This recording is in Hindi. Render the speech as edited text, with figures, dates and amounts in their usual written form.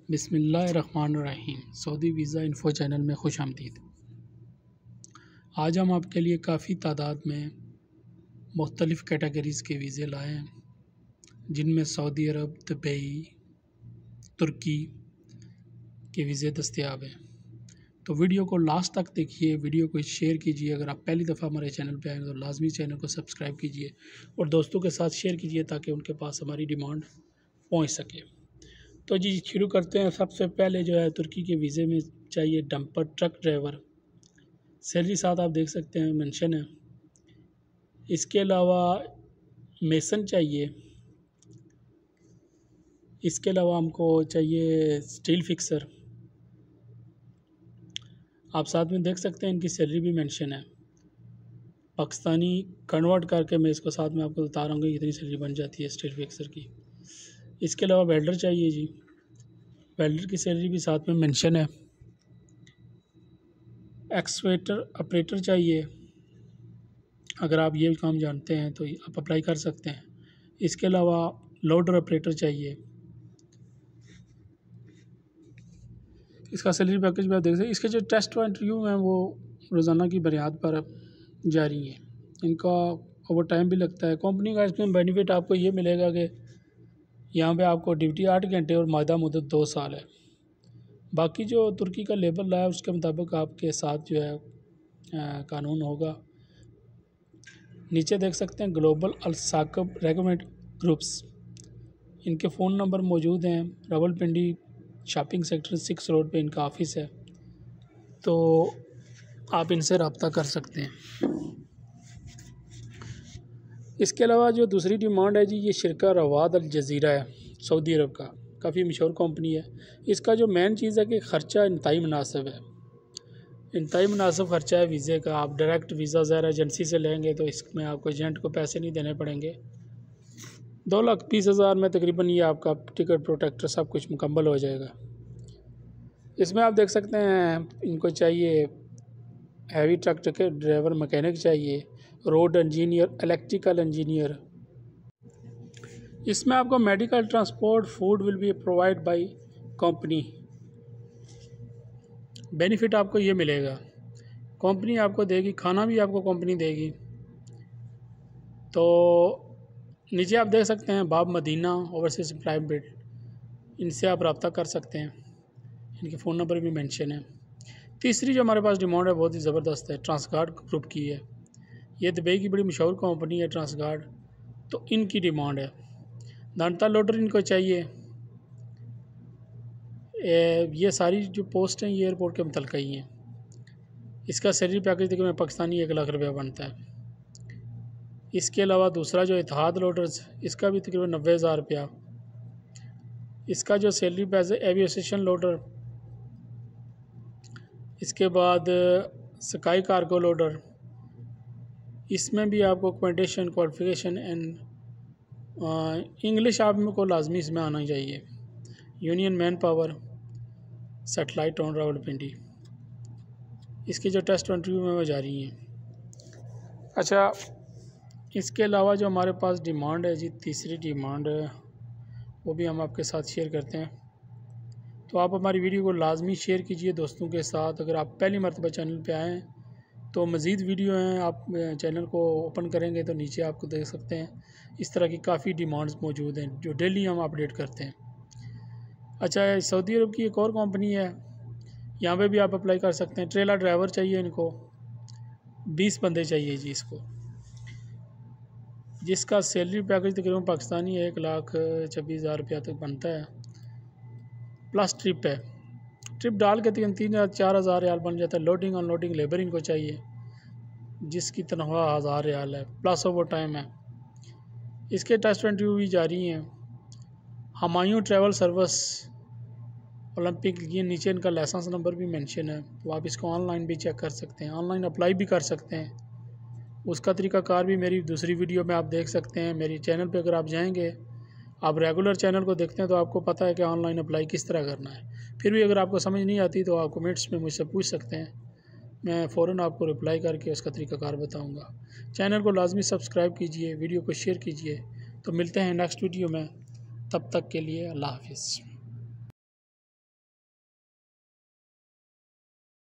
बिस्मिल्लाहिर्रहमानिर्रहीम। सऊदी वीज़ा इन्फो चैनल में खुश आमदीद। आज हम आपके लिए काफ़ी तादाद में मुख्तलिफ़ कैटेगरीज़ के वीज़े लाए हैं, जिनमें सऊदी अरब, दुबई, तुर्की के वीज़े दस्तयाब हैं। तो वीडियो को लास्ट तक देखिए, वीडियो को शेयर कीजिए। अगर आप पहली दफ़ा हमारे चैनल पे आए तो लाजमी चैनल को सब्सक्राइब कीजिए और दोस्तों के साथ शेयर कीजिए ताकि उनके पास हमारी डिमांड पहुंच सके। तो जी शुरू करते हैं। सबसे पहले जो है तुर्की के वीज़े में चाहिए डंपर ट्रक ड्राइवर। सैलरी साथ आप देख सकते हैं मेंशन है। इसके अलावा मेसन चाहिए। इसके अलावा हमको चाहिए स्टील फिक्सर। आप साथ में देख सकते हैं इनकी सैलरी भी मेंशन है। पाकिस्तानी कन्वर्ट करके मैं इसको साथ में आपको बता रहा हूँ कि कितनी सैलरी बन जाती है स्टील फिक्सर की। इसके अलावा वेल्डर चाहिए जी। वेल्डर की सैलरी भी साथ में मेंशन है। एक्सवेटर ऑपरेटर चाहिए। अगर आप ये काम जानते हैं तो आप अप्लाई कर सकते हैं। इसके अलावा लोडर ऑपरेटर चाहिए। इसका सैलरी पैकेज भी आप देख सकते हैं। इसके जो टेस्ट व इंटरव्यू हैं वो रोज़ाना की बुनियाद पर जारी हैं। इनका ओवर टाइम भी लगता है। कंपनी का इसमें बेनिफिट आपको ये मिलेगा कि यहाँ पे आपको ड्यूटी 8 घंटे और मादा मुद्दत 2 साल है। बाकी जो तुर्की का लेबल है उसके मुताबिक आपके साथ जो है कानून होगा। नीचे देख सकते हैं ग्लोबल अल-साकब रेकमेंड ग्रुप्स। इनके फ़ोन नंबर मौजूद हैं। रावलपिंडी शॉपिंग सेक्टर 6 रोड पे इनका ऑफिस है, तो आप इनसे रब्ता कर सकते हैं। इसके अलावा जो दूसरी डिमांड है जी, ये शिरका रवाद अल जज़ीरा है, सऊदी अरब का काफ़ी मशहूर कंपनी है। इसका जो मेन चीज़ है कि ख़र्चा इंतहाई मुनासिब है। इंतहाई मुनासिब ख़र्चा है वीज़े का। आप डायरेक्ट वीज़ा ज़ाहिर एजेंसी से लेंगे तो इसमें आपको एजेंट को पैसे नहीं देने पड़ेंगे। 2,20,000 में तकरीबन ये आपका टिकट प्रोटेक्टर सब कुछ मुकम्मल हो जाएगा। इसमें आप देख सकते हैं इनको चाहिए हैवी ट्रक ड्राइवर, मैकेनिक चाहिए, रोड इंजीनियर, इलेक्ट्रिकल इंजीनियर। इसमें आपको medical, transport, food will be provide by company. Benefit आपको ये मिलेगा, कंपनी आपको देगी, खाना भी आपको कंपनी देगी। तो नीचे आप देख सकते हैं बाब मदीना ओवरसीज प्राइवेट, इनसे आप रब्ता कर सकते हैं। इनके फ़ोन नंबर भी मेंशन है। तीसरी जो हमारे पास डिमांड है बहुत ही ज़बरदस्त है, ट्रांसगार्ड ग्रुप की है। ये दुबई की बड़ी मशहूर कंपनी है ट्रांसगार्ड, तो इनकी डिमांड है। दानता लोडर इनको चाहिए। ये सारी जो पोस्ट हैं ये एयरपोर्ट के मुतल्लिक़ ही हैं। इसका सैलरी पैकेज तकरीबन पाकिस्तानी 1 लाख रुपया बनता है। इसके अलावा दूसरा जो इत्तेहाद लोडर्स, इसका भी तकरीबन 90,000 रुपया। इसका जो सैलरी पैकेज एविएशन लोडर। इसके बाद स्काई कार्गो लोडर, इसमें भी आपको अकोमोडेशन, क्वालिफिकेशन एंड इंग्लिश आपको लाजमी इसमें आना चाहिए। Union man power, satellite on Rawalpindi, इसके जो टेस्ट इंटरव्यू में वो जारी हैं। अच्छा, इसके अलावा जो हमारे पास डिमांड है जी, तीसरी डिमांड वो भी हम आपके साथ शेयर करते हैं। तो आप हमारी वीडियो को लाजमी शेयर कीजिए दोस्तों के साथ। अगर आप पहली मरतबा चैनल पे आए हैं तो मज़ीद वीडियो हैं, आप चैनल को ओपन करेंगे तो नीचे आपको देख सकते हैं इस तरह की काफ़ी डिमांड्स मौजूद हैं जो डेली हम अपडेट करते हैं। अच्छा, सऊदी अरब की एक और कंपनी है, यहाँ पे भी आप अप्लाई कर सकते हैं। ट्रेलर ड्राइवर चाहिए इनको, 20 बंदे चाहिए जी इसको, जिसका सैलरी पैकेज तकरीबन पाकिस्तानी 1,26,000 रुपया तक बनता है, प्लस ट्रिप है। ट्रिप डाल के 3,000-4,000 रियाल बन जाता है। लोडिंग अनलोडिंग लेबर इनको चाहिए, जिसकी तनख्वाह 1,000 रियाल है, प्लस ओवर टाइम है। इसके टेस्ट इंटरव्यू भी जारी हैं। हमायूं ट्रैवल सर्विस ओलंपिक, ये नीचे इनका लाइसेंस नंबर भी मेंशन है, तो आप इसको ऑनलाइन भी चेक कर सकते हैं, ऑनलाइन अप्लाई भी कर सकते हैं। उसका तरीक़ाकार भी मेरी दूसरी वीडियो में आप देख सकते हैं। मेरी चैनल पे अगर आप जाएंगे, आप रेगुलर चैनल को देखते हैं तो आपको पता है कि ऑनलाइन अप्लाई किस तरह करना है। फिर भी अगर आपको समझ नहीं आती तो आप कमेंट्स में मुझसे पूछ सकते हैं, मैं फ़ौरन आपको रिप्लाई करके उसका तरीक़ाकार बताऊँगा। चैनल को लाजमी सब्सक्राइब कीजिए, वीडियो को शेयर कीजिए। तो मिलते हैं नेक्स्ट वीडियो में, तब तक के लिए अल्लाह हाफ़िज़।